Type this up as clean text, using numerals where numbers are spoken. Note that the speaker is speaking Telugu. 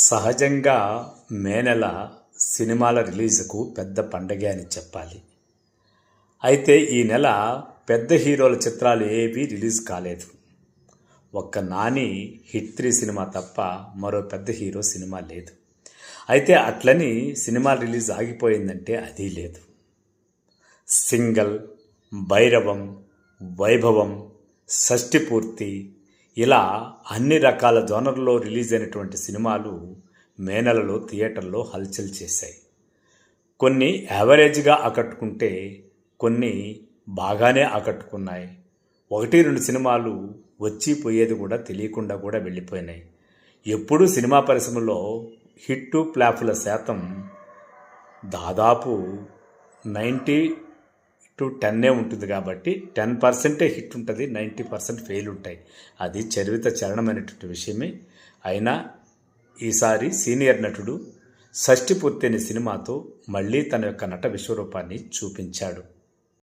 సహజంగా మే నెల సినిమాల రిలీజుకు పెద్ద పండగే అని చెప్పాలి. అయితే ఈ నెల పెద్ద హీరోల చిత్రాలు ఏవీ రిలీజ్ కాలేదు. ఒక్క నాని హిట్ 3 సినిమా తప్ప మరో పెద్ద హీరో సినిమా లేదు. అయితే అట్లని సినిమా రిలీజ్ ఆగిపోయిందంటే అది లేదు. సింగల్, భైరవం, వైభవం, షష్టిపూర్తి ఇలా అన్ని రకాల జోనర్లో రిలీజ్ అయినటువంటి సినిమాలు మే నెలలో థియేటర్లో హల్చల్ చేశాయి. కొన్ని యావరేజ్గా ఆకట్టుకుంటే కొన్ని బాగానే ఆకట్టుకున్నాయి. 1-2 సినిమాలు వచ్చి పోయేది కూడా తెలియకుండా కూడా వెళ్ళిపోయినాయి. ఎప్పుడూ సినిమా పరిశ్రమలో హిట్టు ఫ్లాపుల శాతం దాదాపు 90-10 ఉంటుంది. కాబట్టి 10% హిట్ ఉంటుంది, 90% ఫెయిల్ ఉంటాయి. అది చరిత్ర చరణమైనటువంటి విషయమే. అయినా ఈసారి సీనియర్ నటుడు షష్టిపూర్తి అనే సినిమాతో మళ్ళీ తన యొక్క నట విశ్వరూపాన్ని చూపించాడు.